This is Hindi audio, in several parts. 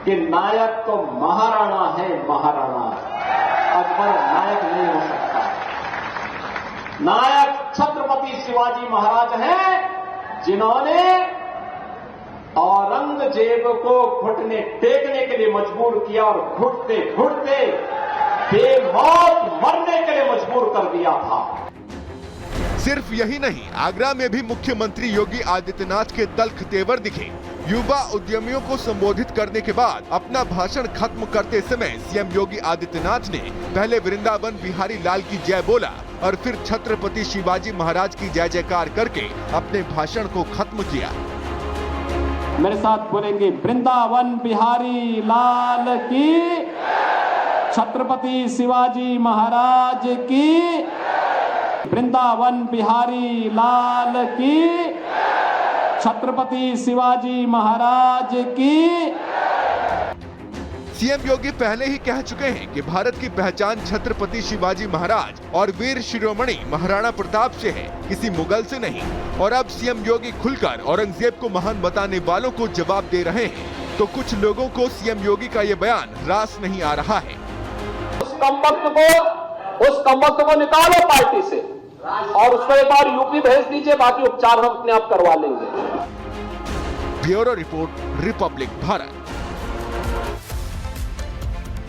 कि नायक तो महाराणा है, महाराणा, अकबर नायक नहीं हो सकता। नायक छत्रपति शिवाजी महाराज हैं, जिन्होंने औरंगजेब को घुटने टेकने के लिए मजबूर किया और घुटते घुटते बेमौत मरने के लिए मजबूर कर दिया था। सिर्फ यही नहीं, आगरा में भी मुख्यमंत्री योगी आदित्यनाथ के तल्ख तेवर दिखे। युवा उद्यमियों को संबोधित करने के बाद अपना भाषण खत्म करते समय सीएम योगी आदित्यनाथ ने पहले वृंदावन बिहारी लाल की जय बोला और फिर छत्रपति शिवाजी महाराज की जय जयकार करके अपने भाषण को खत्म किया। मेरे साथ बोलेंगे, वृंदावन बिहारी लाल की, छत्रपति शिवाजी महाराज की, वृंदावन बिहारी लाल की, छत्रपति शिवाजी महाराज की। सीएम योगी पहले ही कह चुके हैं कि भारत की पहचान छत्रपति शिवाजी महाराज और वीर शिरोमणि महाराणा प्रताप से है, किसी मुगल से नहीं। और अब सीएम योगी खुलकर औरंगजेब को महान बताने वालों को जवाब दे रहे हैं, तो कुछ लोगों को सीएम योगी का ये बयान रास नहीं आ रहा है। उस कमबख्त को निकालो पार्टी से और उसको एक बार यूपी भेज दीजिए, बाकी उपचार हम अपने आप करवा लेंगे। Bureau report, Republic Bharat.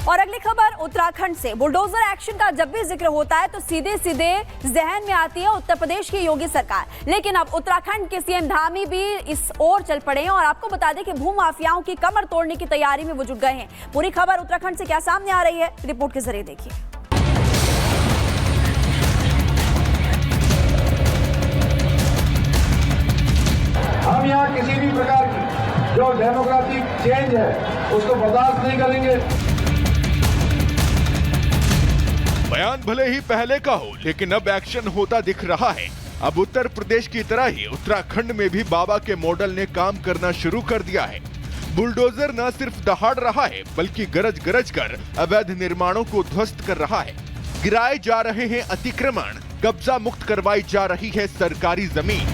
और अगली खबर उत्तराखंड से। बुलडोजर एक्शन का जब भी जिक्र होता है तो सीधे सीधे जहन में आती है उत्तर प्रदेश की योगी सरकार, लेकिन अब उत्तराखंड के सीएम धामी भी इस ओर चल पड़े हैं और आपको बता दें कि भूमाफियाओं की कमर तोड़ने की तैयारी में वो जुट गए हैं। पूरी खबर उत्तराखंड से क्या सामने आ रही है, रिपोर्ट के जरिए देखिए। हम यहाँ किसी भी प्रकार की जो डेमोक्रेटिक चेंज है उसको बर्दाश्त नहीं करेंगे। बयान भले ही पहले का हो, लेकिन अब एक्शन होता दिख रहा है। अब उत्तर प्रदेश की तरह ही उत्तराखंड में भी बाबा के मॉडल ने काम करना शुरू कर दिया है। बुलडोजर न सिर्फ दहाड़ रहा है, बल्कि गरज गरज कर अवैध निर्माणों को ध्वस्त कर रहा है। गिराए जा रहे हैं अतिक्रमण, कब्जा मुक्त करवाई जा रही है सरकारी जमीन।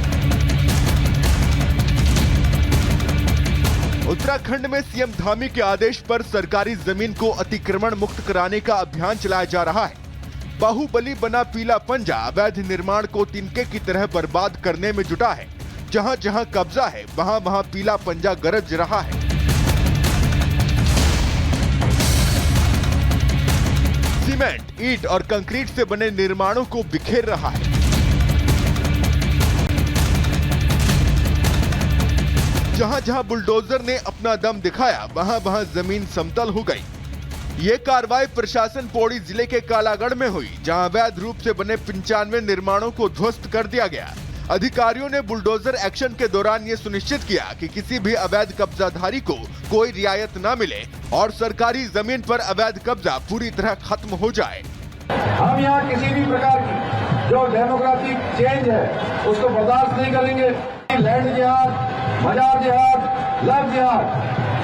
उत्तराखंड में सीएम धामी के आदेश पर सरकारी जमीन को अतिक्रमण मुक्त कराने का अभियान चलाया जा रहा है। बाहुबली बना पीला पंजा अवैध निर्माण को तिनके की तरह बर्बाद करने में जुटा है। जहां जहां कब्जा है, वहां वहां पीला पंजा गरज रहा है। सीमेंट, ईंट और कंक्रीट से बने निर्माणों को बिखेर रहा है। जहां जहां बुलडोजर ने अपना दम दिखाया, वहां वहां जमीन समतल हो गई। ये कार्रवाई प्रशासन पौड़ी जिले के कालागढ़ में हुई, जहां अवैध रूप से बने 95 निर्माणों को ध्वस्त कर दिया गया। अधिकारियों ने बुलडोजर एक्शन के दौरान ये सुनिश्चित किया कि किसी भी अवैध कब्जाधारी को कोई रियायत न मिले और सरकारी जमीन पर अवैध कब्जा पूरी तरह खत्म हो जाए। हम यहाँ किसी भी प्रकार की जो डेमोक्रेटिक चेंज है उसको बर्दाश्त नहीं करेंगे। लैंड जिहाद, मजार जिहाद, लव जिहाद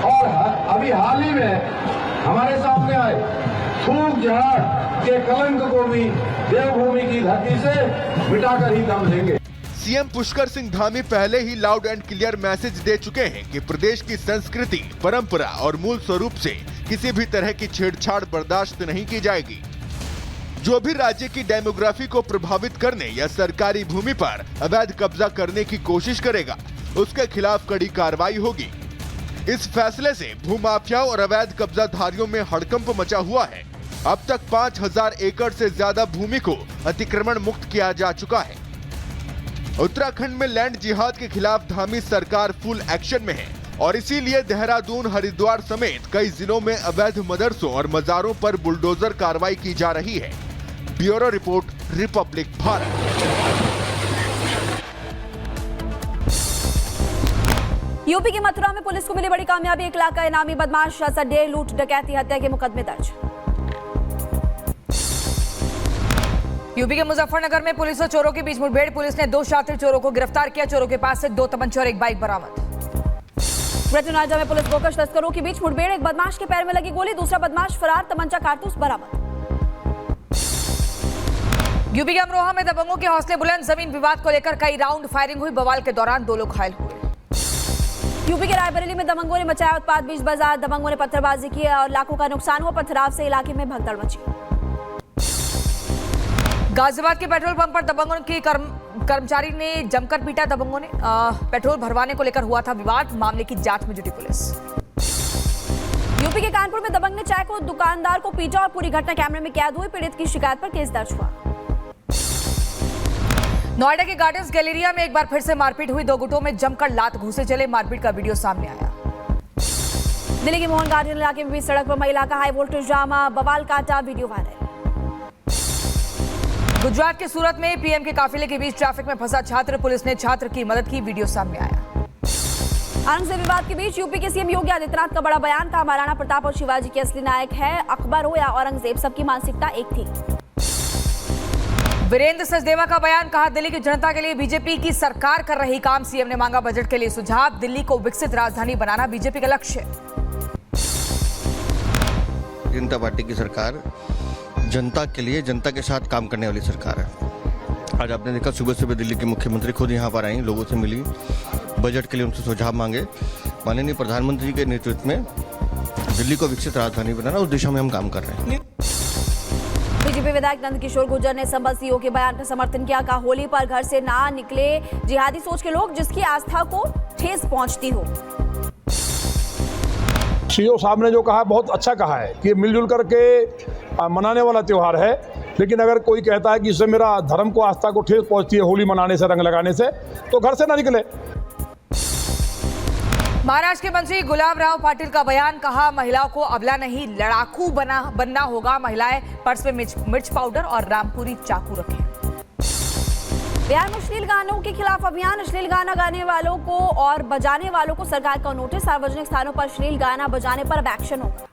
और अभी हाल ही में हमारे सामने आए थूक जिहाद के कलंक को भी देवभूमि की धरती से मिटाकर ही दम लेंगे। सीएम पुष्कर सिंह धामी पहले ही लाउड एंड क्लियर मैसेज दे चुके हैं कि प्रदेश की संस्कृति, परंपरा और मूल स्वरूप से किसी भी तरह की छेड़छाड़ बर्दाश्त नहीं की जाएगी। जो भी राज्य की डेमोग्राफी को प्रभावित करने या सरकारी भूमि पर अवैध कब्जा करने की कोशिश करेगा, उसके खिलाफ कड़ी कार्रवाई होगी। इस फैसले से भूमाफियाओं और अवैध कब्जाधारियों में हड़कंप मचा हुआ है। अब तक 5000 एकड़ से ज्यादा भूमि को अतिक्रमण मुक्त किया जा चुका है। उत्तराखंड में लैंड जिहाद के खिलाफ धामी सरकार फुल एक्शन में है और इसीलिए देहरादून, हरिद्वार समेत कई जिलों में अवैध मदरसों और मजारों पर बुलडोजर कार्रवाई की जा रही है। Bureau report, Republic Bharat. UP के मथुरा में पुलिस को मिली बड़ी कामयाबी, 1 लाख का इनामी बदमाश सड्डे, लूट, डकैती, हत्या के मुकदमे दर्ज। यूपी के मुजफ्फरनगर में पुलिस और चोरों के बीच मुठभेड़, पुलिस ने 2 शातिर चोरों को गिरफ्तार किया। चोरों के पास से 2 तमंचे और 1 बाइक बरामद। ग्रेटर नोएडा में पुलिस बोकश तस्करों के बीच मुठभेड़, एक बदमाश के पैर में लगी गोली, दूसरा बदमाश फरार, तमंचा कारतूस बरामद। यूपी के अमरोहा में दबंगों के हौसले बुलंद, जमीन विवाद को लेकर कई राउंड फायरिंग हुई, बवाल के दौरान 2 लोग घायल हुए। यूपी के रायबरेली में दबंगों ने मचाया उत्पात, बीच बाजार दबंगों ने पत्थरबाजी की और लाखों का नुकसान हुआ। पथराव से इलाके में भगदड़ मची। गाजियाबाद के पेट्रोल पंप पर दबंगों की कर्मचारी ने जमकर पीटा। दबंगों ने पेट्रोल भरवाने को लेकर हुआ था विवाद, मामले की जांच में जुटी पुलिस। यूपी के कानपुर में दबंग ने चाय को दुकानदार को पीटा और पूरी घटना कैमरे में कैद हुई। पीड़ित की शिकायत पर केस दर्ज हुआ। नोएडा के गार्डन्स गैलेरिया में एक बार फिर से मारपीट हुई। दो गुटों में जमकर लात घूसे चले। मारपीट का वीडियो सामने आया। दिल्ली के मोहन गार्डन इलाके में भी सड़क पर महिला का हाई वोल्टेज ड्रामा, बवाल काटा, वीडियो वायरल। गुजरात के सूरत में पीएम के काफिले के बीच ट्रैफिक में फंसा छात्र, पुलिस ने छात्र की मदद की, वीडियो सामने आया। औरंगजेब विवाद के बीच यूपी के सीएम योगी आदित्यनाथ का बड़ा बयान था। महाराणा प्रताप और शिवाजी के असली नायक है अकबर हो या औरंगजेब, सबकी मानसिकता एक थी। वीरेंद्र सचदेवा का बयान, कहा दिल्ली की जनता के लिए बीजेपी की सरकार कर रही काम। सीएम ने मांगा बजट के लिए सुझाव। दिल्ली को विकसित राजधानी बनाना बीजेपी का लक्ष्य। जनता पार्टी की सरकार जनता के लिए, जनता के साथ काम करने वाली सरकार है। आज आपने देखा सुबह सुबह दिल्ली के मुख्यमंत्री खुद यहाँ पर आई, लोगों से मिली, बजट के लिए उनसे सुझाव मांगे। माननीय प्रधानमंत्री के नेतृत्व में दिल्ली को विकसित राजधानी बनाना, उस दिशा में हम काम कर रहे हैं। बीजेपी विधायक नंदकिशोर गुर्जर ने संबल सीओ के बयान का समर्थन किया। कहा होली पर घर से ना निकले जिहादी सोच के लोग, जिसकी आस्था को ठेस पहुंचती हो। सीओ साहब ने जो कहा बहुत अच्छा कहा है कि मिलजुल करके मनाने वाला त्योहार है, लेकिन अगर कोई कहता है कि इससे मेरा धर्म को, आस्था को ठेस पहुंचती है होली मनाने से, रंग लगाने से, तो घर से ना निकले। महाराष्ट्र के मंत्री गुलाब राव पाटिल का बयान, कहा महिलाओं को अबला नहीं लड़ाकू बनना होगा। महिलाएं पर्स में मिर्च पाउडर और रामपुरी चाकू रखें। बिहार में अश्लील गानों के खिलाफ अभियान, अश्लील गाना गाने वालों को और बजाने वालों को सरकार का नोटिस। सार्वजनिक स्थानों पर अश्लील गाना बजाने पर अब एक्शन होगा।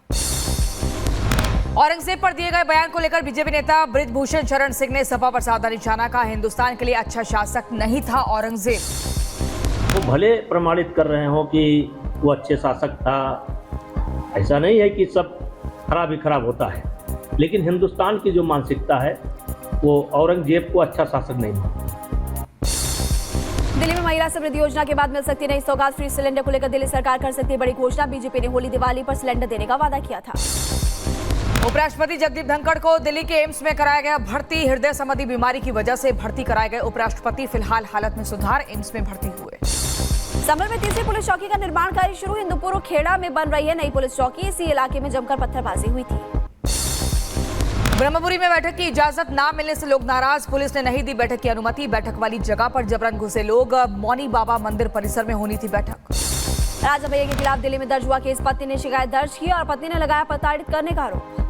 औरंगजेब पर दिए गए बयान को लेकर बीजेपी नेता बृजभूषण शरण सिंह ने सपा पर साधा निशाना। कहा हिंदुस्तान के लिए अच्छा शासक नहीं था औरंगजेब। वो भले प्रमाणित कर रहे हो कि वो अच्छे शासक था, ऐसा नहीं है कि सब खराब ही खराब होता है, लेकिन हिंदुस्तान की जो मानसिकता है वो औरंगजेब को अच्छा शासक नहीं मानता। दिल्ली में महिला समृद्धि योजना के बाद मिल सकती नई सौगात, फ्री सिलेंडर को लेकर दिल्ली सरकार कर सकती है बड़ी घोषणा। बीजेपी ने होली दिवाली पर सिलेंडर देने का वादा किया था। उपराष्ट्रपति जगदीप धनखड़ को दिल्ली के एम्स में कराया गया भर्ती। हृदय संबंधी बीमारी की वजह से भर्ती कराए गए उपराष्ट्रपति फिलहाल हालत में सुधार, एम्स में भर्ती हुए। संभल में तीसरी पुलिस चौकी का निर्माण कार्य शुरू। हिंदुपुर और खेड़ा में बन रही है नई पुलिस चौकी। इसी इलाके में जमकर पत्थरबाजी हुई थी। ब्रह्मपुरी में बैठक की इजाजत ना मिलने से लोग नाराज, पुलिस ने नहीं दी बैठक की अनुमति। बैठक वाली जगह पर जबरन घुसे लोग। मौनी बाबा मंदिर परिसर में होनी थी बैठक। राजा भैया के खिलाफ दिल्ली में दर्ज हुआ केस। पत्नी ने शिकायत दर्ज की और पत्नी ने लगाया प्रताड़ित करने का आरोप।